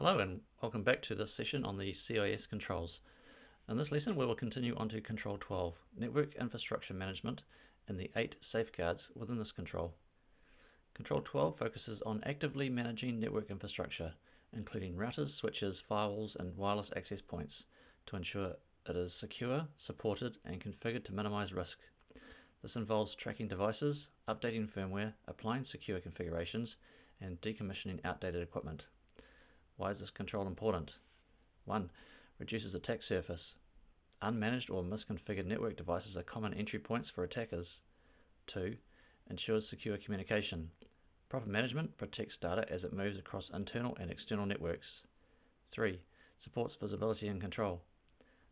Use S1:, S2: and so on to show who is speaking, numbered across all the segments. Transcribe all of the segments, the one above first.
S1: Hello and welcome back to this session on the CIS controls. In this lesson we will continue on to Control 12, Network Infrastructure Management, and the 8 safeguards within this control. Control 12 focuses on actively managing network infrastructure, including routers, switches, firewalls, and wireless access points, to ensure it is secure, supported, and configured to minimize risk. This involves tracking devices, updating firmware, applying secure configurations, and decommissioning outdated equipment. Why is this control important? 1. Reduces attack surface. Unmanaged or misconfigured network devices are common entry points for attackers. 2. Ensures secure communication. Proper management protects data as it moves across internal and external networks. 3. Supports visibility and control.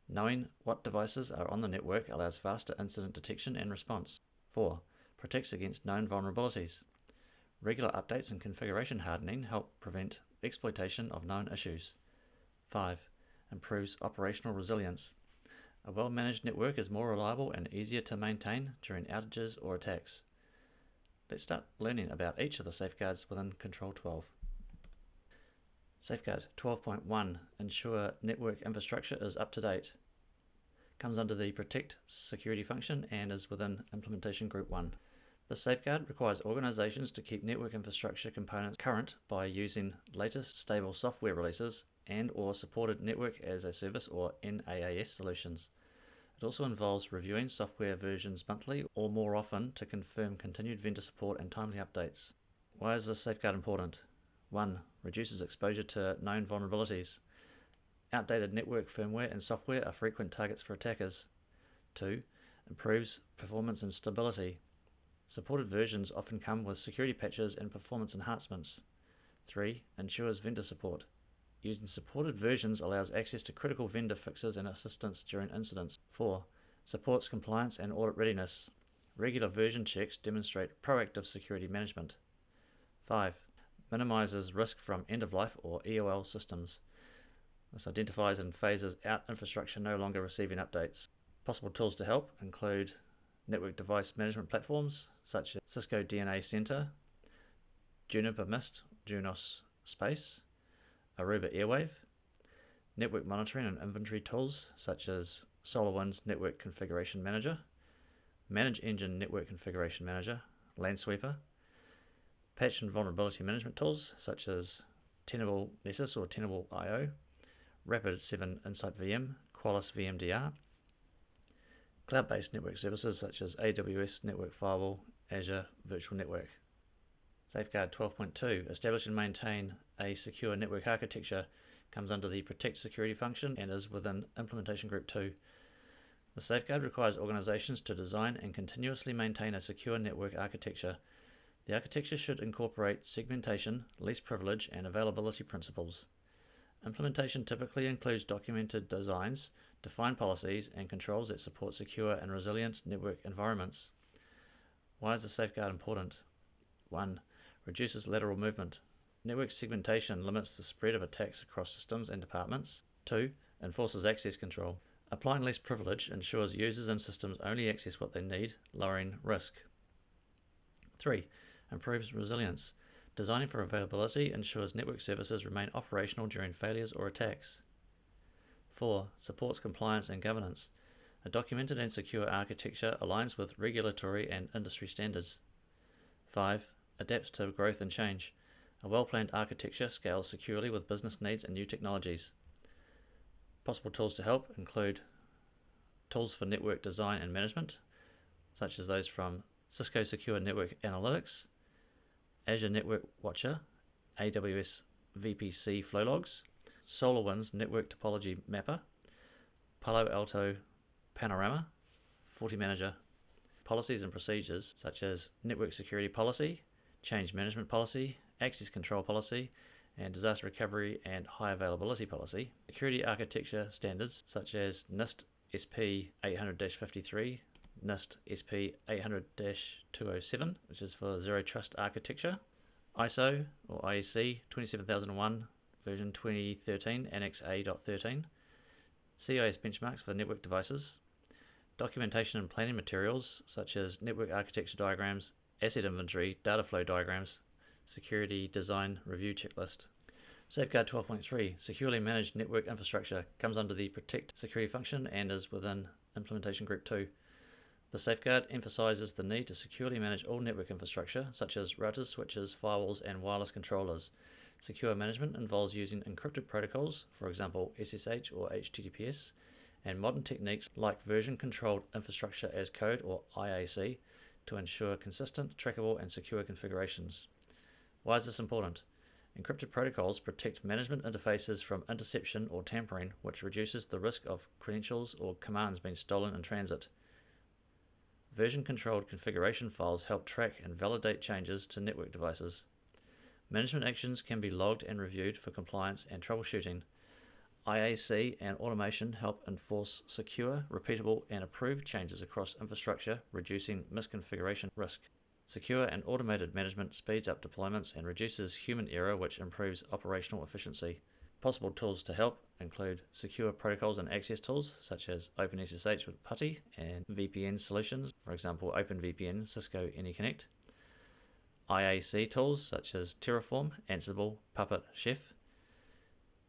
S1: Knowing what devices are on the network allows faster incident detection and response. 4. Protects against known vulnerabilities. Regular updates and configuration hardening help prevent exploitation of known issues. 5. Improves operational resilience. A well-managed network is more reliable and easier to maintain during outages or attacks. Let's start learning about each of the safeguards within Control 12. Safeguard 12.1 Ensure network infrastructure is up to date. Comes under the Protect security function and is within Implementation Group 1. The safeguard requires organizations to keep network infrastructure components current by using latest stable software releases and/or supported Network as a Service or NaaS solutions. It also involves reviewing software versions monthly or more often to confirm continued vendor support and timely updates. Why is this safeguard important? 1. Reduces exposure to known vulnerabilities. Outdated network firmware and software are frequent targets for attackers. 2. Improves performance and stability. Supported versions often come with security patches and performance enhancements. 3. Ensures vendor support. Using supported versions allows access to critical vendor fixes and assistance during incidents. 4. Supports compliance and audit readiness. Regular version checks demonstrate proactive security management. 5. Minimizes risk from end-of-life or EOL systems. This identifies and phases out infrastructure no longer receiving updates. Possible tools to help include network device management platforms such as Cisco DNA Center, Juniper Mist, Junos Space, Aruba Airwave, network monitoring and inventory tools such as SolarWinds Network Configuration Manager, Manage Engine Network Configuration Manager, LANSweeper, patch and vulnerability management tools such as Tenable Nessus or Tenable IO, Rapid7 Insight VM, Qualys VMDR, cloud-based network services such as AWS Network Firewall, Azure Virtual Network. Safeguard 12.2 Establish and maintain a secure network architecture comes under the Protect security function and is within Implementation Group 2. The safeguard requires organizations to design and continuously maintain a secure network architecture. The architecture should incorporate segmentation, least privilege, and availability principles. Implementation typically includes documented designs, defined policies, and controls that support secure and resilient network environments. Why is the safeguard important? 1. Reduces lateral movement. Network segmentation limits the spread of attacks across systems and departments. 2. Enforces access control. Applying least privilege ensures users and systems only access what they need, lowering risk. 3. Improves resilience. Designing for availability ensures network services remain operational during failures or attacks. 4. Supports compliance and governance. A documented and secure architecture aligns with regulatory and industry standards. 5. Adapts to growth and change. A well-planned architecture scales securely with business needs and new technologies. Possible tools to help include tools for network design and management, such as those from Cisco Secure Network Analytics, Azure Network Watcher, AWS VPC Flow Logs, SolarWinds Network Topology Mapper, Palo Alto Panorama, FortiManager. Policies and procedures such as Network Security Policy, Change Management Policy, Access Control Policy, and Disaster Recovery and High Availability Policy. Security Architecture Standards such as NIST SP 800-53, NIST SP 800-207, which is for Zero Trust Architecture, ISO or IEC 27001 version 2013 Annex A.13, CIS benchmarks for network devices, documentation and planning materials such as network architecture diagrams, asset inventory, data flow diagrams, security design review checklist. Safeguard 12.3, Securely Managed Network Infrastructure, comes under the Protect Security function and is within Implementation Group 2. The safeguard emphasizes the need to securely manage all network infrastructure, such as routers, switches, firewalls, and wireless controllers. Secure management involves using encrypted protocols, for example SSH or HTTPS, and modern techniques like version-controlled infrastructure as code or IAC to ensure consistent, trackable, and secure configurations. Why is this important? Encrypted protocols protect management interfaces from interception or tampering, which reduces the risk of credentials or commands being stolen in transit. Version-controlled configuration files help track and validate changes to network devices. Management actions can be logged and reviewed for compliance and troubleshooting. IAC and automation help enforce secure, repeatable, and approved changes across infrastructure, reducing misconfiguration risk. Secure and automated management speeds up deployments and reduces human error, which improves operational efficiency. Possible tools to help include secure protocols and access tools such as OpenSSH with PuTTY and VPN solutions, for example OpenVPN, Cisco AnyConnect. IAC tools such as Terraform, Ansible, Puppet, Chef.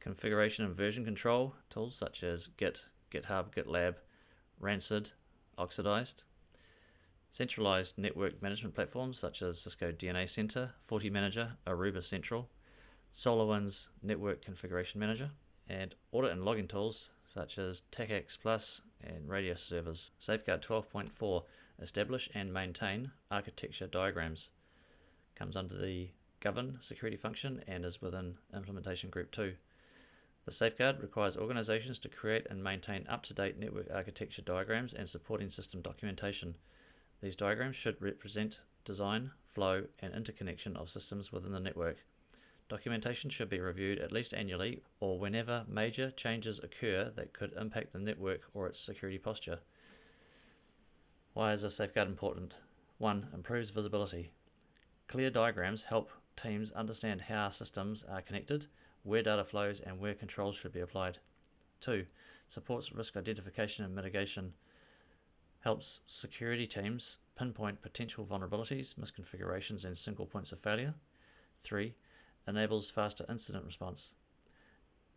S1: Configuration and version control tools such as Git, GitHub, GitLab, Rancid, Oxidized. Centralized network management platforms such as Cisco DNA Center, FortiManager, Aruba Central, SolarWinds Network Configuration Manager, and audit and logging tools such as TACACS Plus and Radius servers. Safeguard 12.4, Establish and maintain architecture diagrams, comes under the Govern Security function and is within Implementation Group 2. The safeguard requires organizations to create and maintain up-to-date network architecture diagrams and supporting system documentation. These diagrams should represent design, flow, and interconnection of systems within the network. Documentation should be reviewed at least annually or whenever major changes occur that could impact the network or its security posture. Why is a safeguard important? 1. Improves visibility. Clear diagrams help teams understand how systems are connected, where data flows, and where controls should be applied. 2. Supports risk identification and mitigation. Helps security teams pinpoint potential vulnerabilities, misconfigurations, and single points of failure. 3. Enables faster incident response.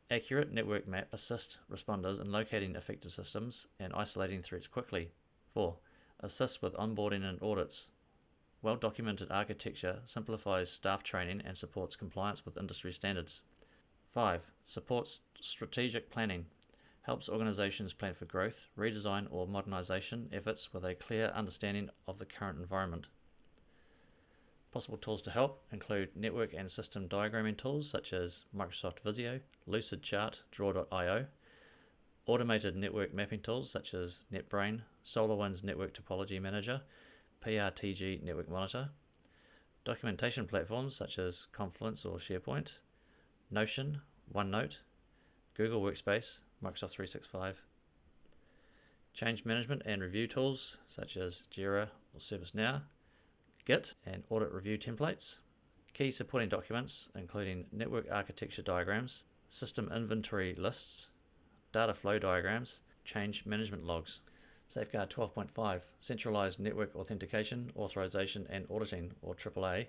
S1: Accurate network map assists responders in locating affected systems and isolating threats quickly. 4. Assists with onboarding and audits. Well-documented architecture simplifies staff training and supports compliance with industry standards. 5. Supports strategic planning. Helps organizations plan for growth, redesign, or modernization efforts with a clear understanding of the current environment. Possible tools to help include network and system diagramming tools such as Microsoft Visio, Lucidchart, Draw.io, automated network mapping tools such as NetBrain, SolarWinds Network Topology Manager, PRTG Network Monitor, documentation platforms such as Confluence or SharePoint, Notion, OneNote, Google Workspace, Microsoft 365, change management and review tools such as Jira or ServiceNow, Git, and audit review templates, key supporting documents including network architecture diagrams, system inventory lists, data flow diagrams, change management logs. Safeguard 12.5, Centralized Network Authentication, Authorization and Auditing, or AAA,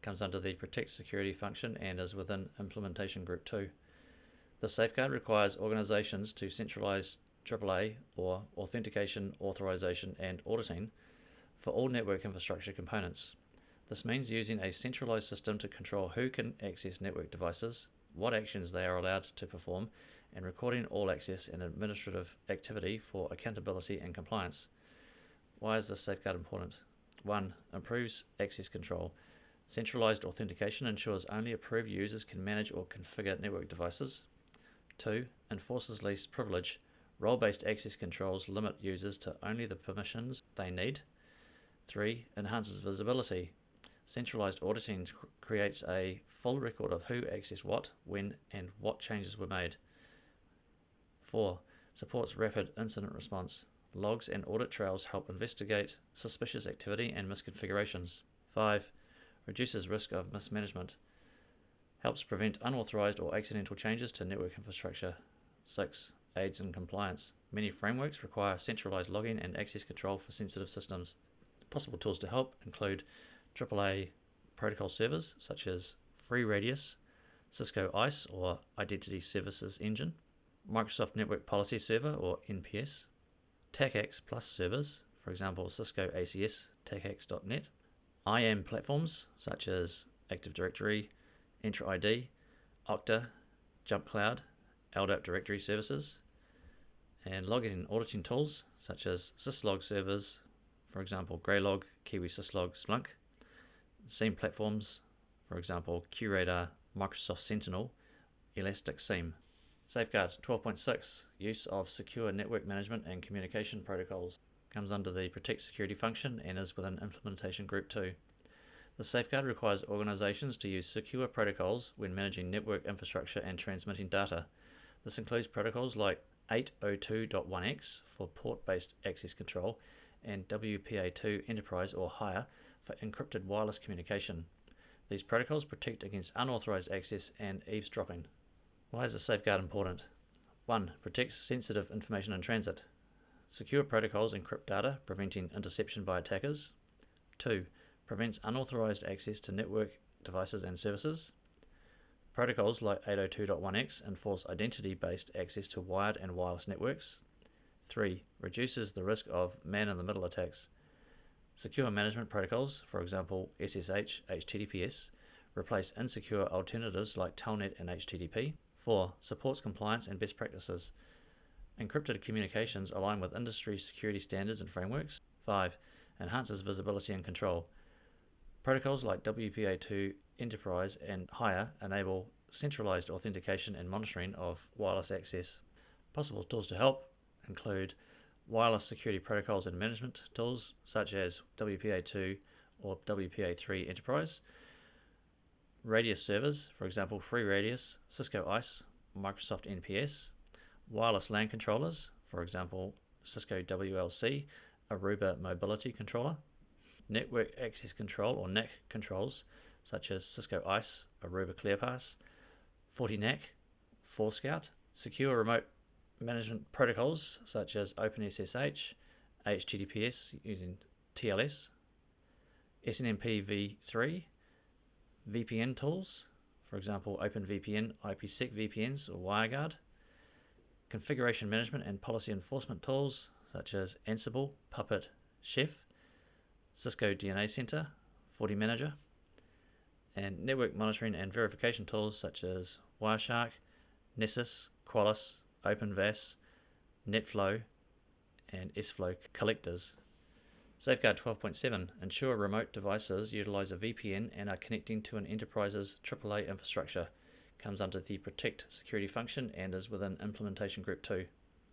S1: comes under the Protect Security function and is within Implementation Group 2. The safeguard requires organizations to centralize AAA, or Authentication, Authorization and Auditing, for all network infrastructure components. This means using a centralized system to control who can access network devices, what actions they are allowed to perform, and recording all access and administrative activity for accountability and compliance. Why is this safeguard important? 1. Improves access control. Centralized authentication ensures only approved users can manage or configure network devices. 2. Enforces least privilege. Role-based access controls limit users to only the permissions they need. 3. Enhances visibility. Centralized auditing creates a full record of who accessed what, when, and what changes were made. 4. Supports rapid incident response. Logs and audit trails help investigate suspicious activity and misconfigurations. 5. Reduces risk of mismanagement. Helps prevent unauthorized or accidental changes to network infrastructure. 6. Aids in compliance. Many frameworks require centralized logging and access control for sensitive systems. Possible tools to help include AAA protocol servers such as FreeRadius, Cisco ICE or Identity Services Engine, Microsoft Network Policy Server or NPS, TACACS Plus servers, for example Cisco ACS TACACS.net, IAM platforms such as Active Directory, Entra ID, Okta, Jump Cloud, LDAP directory services, and logging and auditing tools such as syslog servers, for example Greylog, Kiwi Syslog, Splunk, SIEM platforms, for example QRadar, Microsoft Sentinel, Elastic SIEM. Safeguards 12.6 Use of secure network management and communication protocols comes under the Protect Security function and is within Implementation Group 2. The safeguard requires organizations to use secure protocols when managing network infrastructure and transmitting data. This includes protocols like 802.1x for port-based access control and WPA2 Enterprise or higher for encrypted wireless communication. These protocols protect against unauthorized access and eavesdropping. Why is a safeguard important? 1. Protects sensitive information in transit. Secure protocols encrypt data, preventing interception by attackers. 2. Prevents unauthorized access to network devices and services. Protocols like 802.1x enforce identity-based access to wired and wireless networks. 3. Reduces the risk of man-in-the-middle attacks. Secure management protocols, for example SSH, HTTPS, replace insecure alternatives like Telnet and HTTP. 4. Supports compliance and best practices. Encrypted communications align with industry security standards and frameworks. 5. Enhances visibility and control. Protocols like WPA2 Enterprise and higher enable centralized authentication and monitoring of wireless access. Possible tools to help include wireless security protocols and management tools such as WPA2 or WPA3 Enterprise, Radius servers, for example FreeRadius, Cisco ICE, Microsoft NPS, wireless LAN controllers, for example Cisco WLC, Aruba Mobility Controller, network access control or NAC controls such as Cisco ICE, Aruba ClearPass, FortiNAC, Forescout, secure remote management protocols such as OpenSSH, HTTPS using TLS, SNMP v3, VPN tools, for example OpenVPN, IPsec VPNs or WireGuard, configuration management and policy enforcement tools such as Ansible, Puppet, Chef, Cisco DNA Center, FortiManager, and network monitoring and verification tools such as Wireshark, Nessus, Qualys, OpenVAS, NetFlow, and SFlow collectors. Safeguard 12.7 Ensure remote devices utilize a VPN and are connecting to an enterprise's AAA infrastructure. Comes under the Protect Security function and is within Implementation Group 2.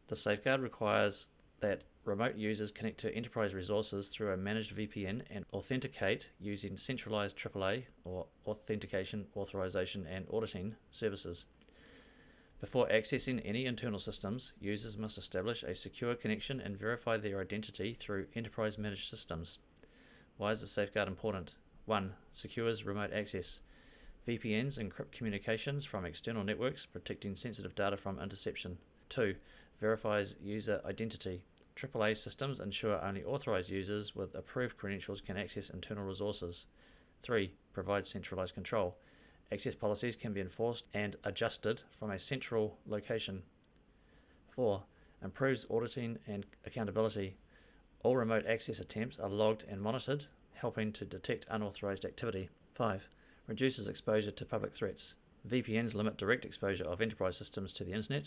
S1: The safeguard requires that remote users connect to enterprise resources through a managed VPN and authenticate using centralized AAA or authentication, authorization and auditing services. Before accessing any internal systems, users must establish a secure connection and verify their identity through enterprise managed systems. Why is the safeguard important? 1. Secures remote access. VPNs encrypt communications from external networks, protecting sensitive data from interception. 2. Verifies user identity. AAA systems ensure only authorized users with approved credentials can access internal resources. 3. Provides centralized control. Access policies can be enforced and adjusted from a central location. 4. Improves auditing and accountability. All remote access attempts are logged and monitored, helping to detect unauthorized activity. 5. Reduces exposure to public threats. VPNs limit direct exposure of enterprise systems to the internet.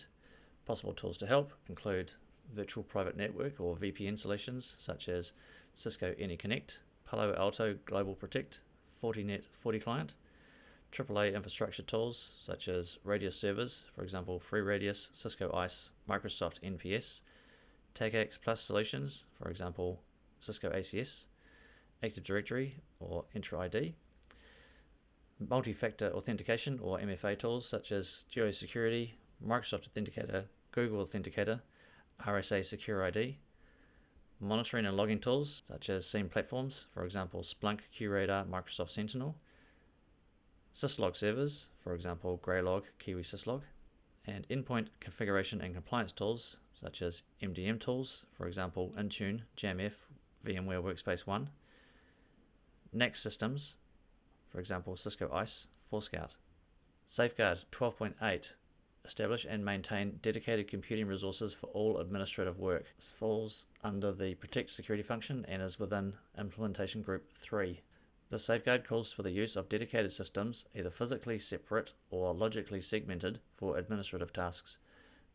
S1: Possible tools to help include Virtual Private Network or VPN solutions such as Cisco AnyConnect, Palo Alto Global Protect, Fortinet FortiClient, AAA infrastructure tools such as Radius servers, for example FreeRadius, Cisco ICE, Microsoft NPS, TACACS Plus solutions, for example Cisco ACS, Active Directory or Entra ID, multi-factor authentication or MFA tools such as GeoSecurity, Microsoft Authenticator, Google Authenticator, RSA Secure ID, monitoring and logging tools such as SIEM platforms, for example Splunk, QRadar, Microsoft Sentinel, syslog servers, for example Greylog, Kiwi Syslog, and endpoint configuration and compliance tools such as MDM tools, for example Intune, JAMF, VMware Workspace ONE, NAC systems, for example Cisco ICE, Forescout. Safeguard 12.8. Establish and maintain dedicated computing resources for all administrative work. This falls under the Protect Security function and is within Implementation Group 3. The safeguard calls for the use of dedicated systems, either physically separate or logically segmented, for administrative tasks.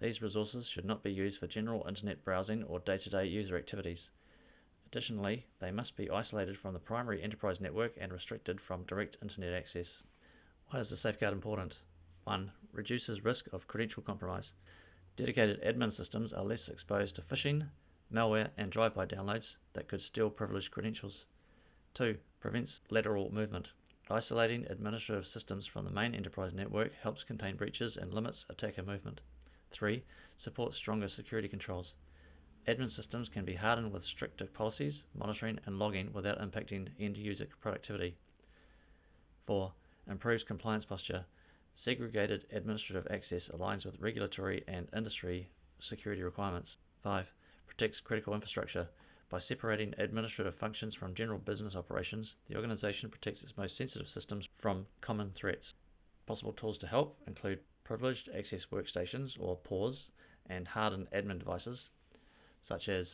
S1: These resources should not be used for general internet browsing or day-to-day user activities. Additionally, they must be isolated from the primary enterprise network and restricted from direct internet access. Why is the safeguard important? 1. Reduces risk of credential compromise. Dedicated admin systems are less exposed to phishing, malware, and drive-by downloads that could steal privileged credentials. 2. Prevents lateral movement. Isolating administrative systems from the main enterprise network helps contain breaches and limits attacker movement. 3. Supports stronger security controls. Admin systems can be hardened with stricter policies, monitoring, and logging without impacting end-user productivity. 4. Improves compliance posture. Segregated administrative access aligns with regulatory and industry security requirements. 5. Protects critical infrastructure. By separating administrative functions from general business operations, the organization protects its most sensitive systems from common threats. Possible tools to help include privileged access workstations, or PAWs, and hardened admin devices, such as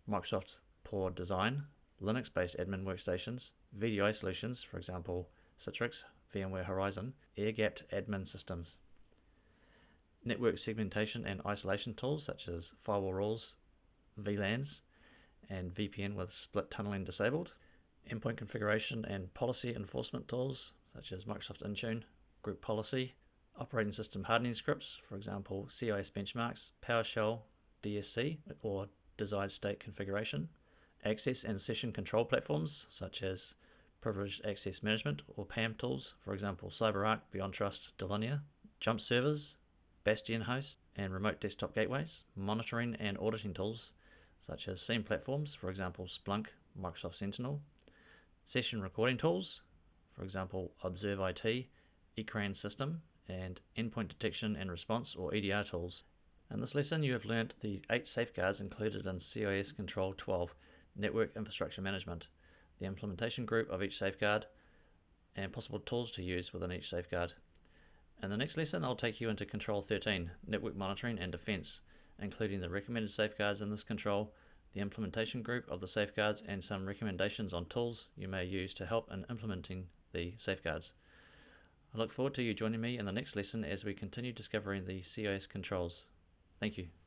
S1: Microsoft PAW Design, Linux-based admin workstations, VDI solutions, for example Citrix, VMware Horizon, air-gapped admin systems. Network segmentation and isolation tools such as firewall rules, VLANs, and VPN with split tunneling disabled. Endpoint configuration and policy enforcement tools such as Microsoft Intune, Group Policy, operating system hardening scripts, for example CIS benchmarks, PowerShell, DSC, or desired state configuration. Access and session control platforms such as Privileged Access Management or PAM tools, for example CyberArk, BeyondTrust, Delinea. Jump servers, Bastion hosts, and remote desktop gateways. Monitoring and auditing tools such as SIEM platforms, for example Splunk, Microsoft Sentinel. Session recording tools, for example Observe IT, Ecran System, and endpoint detection and response or EDR tools. In this lesson you have learnt the 8 safeguards included in CIS Control 12, Network Infrastructure Management, the implementation group of each safeguard, and possible tools to use within each safeguard. In the next lesson I'll take you into Control 13, Network Monitoring and Defense, including the recommended safeguards in this control, the implementation group of the safeguards, and some recommendations on tools you may use to help in implementing the safeguards. I look forward to you joining me in the next lesson as we continue discovering the CIS controls. Thank you.